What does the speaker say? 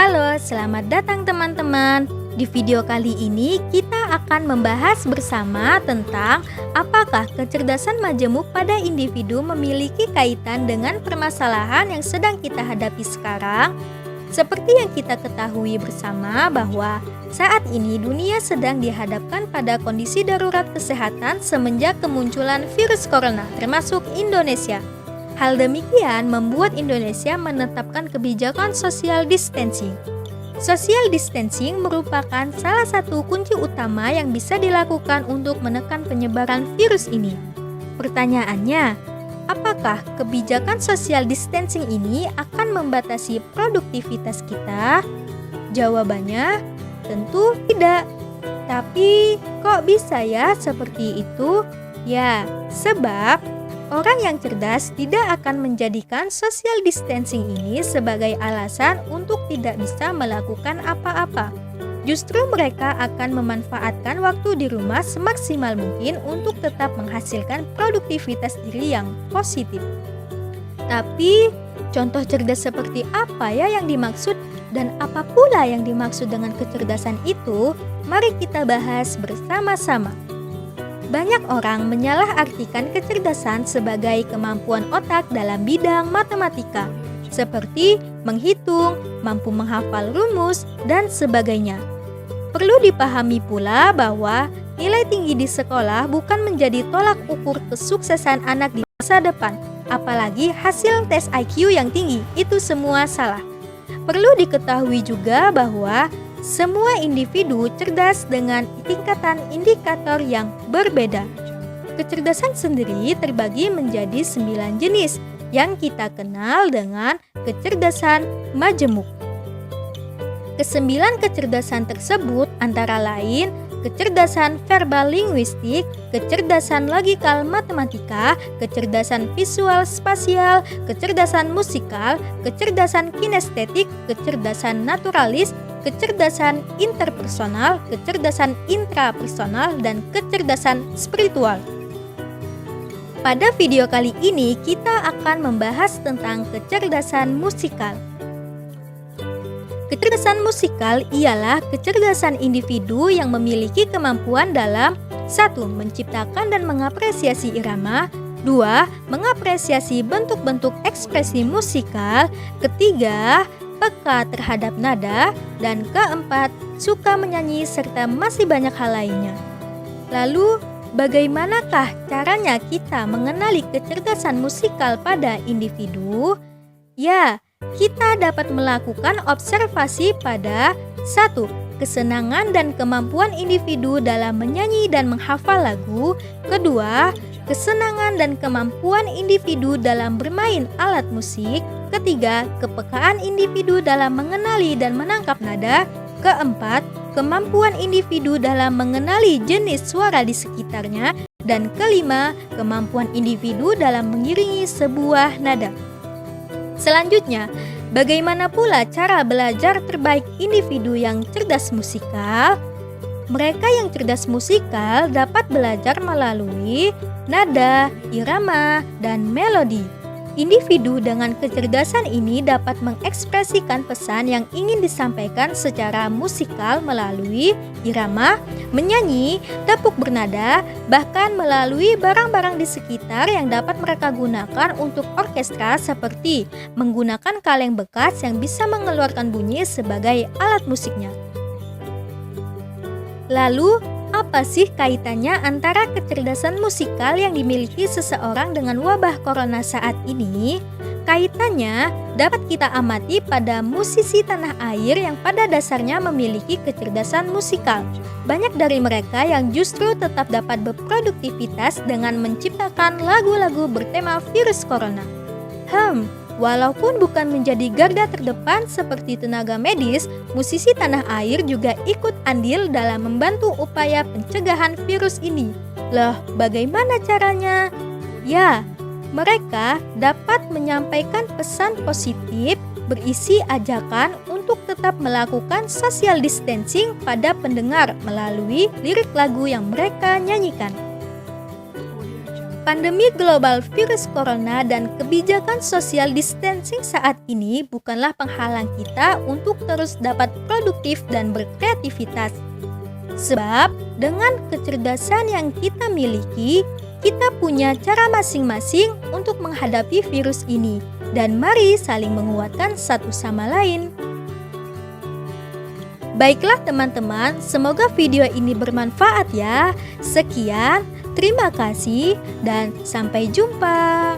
Halo, selamat datang teman-teman. Di video kali ini kita akan membahas bersama tentang apakah kecerdasan majemuk pada individu memiliki kaitan dengan permasalahan yang sedang kita hadapi sekarang. Seperti yang kita ketahui bersama bahwa saat ini dunia sedang dihadapkan pada kondisi darurat kesehatan semenjak kemunculan virus corona, termasuk Indonesia. Hal demikian membuat Indonesia menetapkan kebijakan social distancing. Social distancing merupakan salah satu kunci utama yang bisa dilakukan untuk menekan penyebaran virus ini. Pertanyaannya, apakah kebijakan social distancing ini akan membatasi produktivitas kita? Jawabannya, tentu tidak. Tapi kok bisa ya seperti itu? Ya, sebab orang yang cerdas tidak akan menjadikan social distancing ini sebagai alasan untuk tidak bisa melakukan apa-apa. Justru mereka akan memanfaatkan waktu di rumah semaksimal mungkin untuk tetap menghasilkan produktivitas diri yang positif. Tapi, contoh cerdas seperti apa ya yang dimaksud dan apa pula yang dimaksud dengan kecerdasan itu? Mari kita bahas bersama-sama. Banyak orang menyalahartikan kecerdasan sebagai kemampuan otak dalam bidang matematika, seperti menghitung, mampu menghafal rumus, dan sebagainya. Perlu dipahami pula bahwa nilai tinggi di sekolah bukan menjadi tolak ukur kesuksesan anak di masa depan, apalagi hasil tes IQ yang tinggi, itu semua salah. Perlu diketahui juga bahwa semua individu cerdas dengan tingkatan indikator yang berbeda. Kecerdasan sendiri terbagi menjadi 9 jenis yang kita kenal dengan kecerdasan majemuk. Kesembilan kecerdasan tersebut antara lain kecerdasan verbal linguistik, kecerdasan logikal matematika, kecerdasan visual spasial, kecerdasan musikal, kecerdasan kinestetik, kecerdasan naturalis, kecerdasan interpersonal, kecerdasan intrapersonal, dan kecerdasan spiritual. Pada video kali ini kita akan membahas tentang kecerdasan musikal. Kecerdasan musikal ialah kecerdasan individu yang memiliki kemampuan dalam 1. Menciptakan dan mengapresiasi irama, 2. Mengapresiasi bentuk-bentuk ekspresi musikal, ketiga, peka terhadap nada, dan keempat, suka menyanyi serta masih banyak hal lainnya. Lalu, bagaimanakah caranya kita mengenali kecerdasan musikal pada individu? Ya, kita dapat melakukan observasi pada 1. Kesenangan dan kemampuan individu dalam menyanyi dan menghafal lagu. Kedua, kesenangan dan kemampuan individu dalam bermain alat musik. Ketiga, kepekaan individu dalam mengenali dan menangkap nada. Keempat, kemampuan individu dalam mengenali jenis suara di sekitarnya. Dan kelima, kemampuan individu dalam mengiringi sebuah nada. Selanjutnya, bagaimana pula cara belajar terbaik individu yang cerdas musikal? Mereka yang cerdas musikal dapat belajar melalui nada, irama, dan melodi. Individu dengan kecerdasan ini dapat mengekspresikan pesan yang ingin disampaikan secara musikal melalui irama, menyanyi, tepuk bernada, bahkan melalui barang-barang di sekitar yang dapat mereka gunakan untuk orkestra seperti menggunakan kaleng bekas yang bisa mengeluarkan bunyi sebagai alat musiknya. Lalu, apa sih kaitannya antara kecerdasan musikal yang dimiliki seseorang dengan wabah corona saat ini? Kaitannya dapat kita amati pada musisi tanah air yang pada dasarnya memiliki kecerdasan musikal. Banyak dari mereka yang justru tetap dapat berproduktivitas dengan menciptakan lagu-lagu bertema virus corona. Walaupun bukan menjadi garda terdepan seperti tenaga medis, musisi tanah air juga ikut andil dalam membantu upaya pencegahan virus ini. Loh, bagaimana caranya? Ya, mereka dapat menyampaikan pesan positif berisi ajakan untuk tetap melakukan social distancing pada pendengar melalui lirik lagu yang mereka nyanyikan. Pandemi global virus corona dan kebijakan social distancing saat ini bukanlah penghalang kita untuk terus dapat produktif dan berkreativitas. Sebab dengan kecerdasan yang kita miliki, kita punya cara masing-masing untuk menghadapi virus ini. Dan mari saling menguatkan satu sama lain. Baiklah teman-teman, semoga video ini bermanfaat ya. Sekian, terima kasih dan sampai jumpa.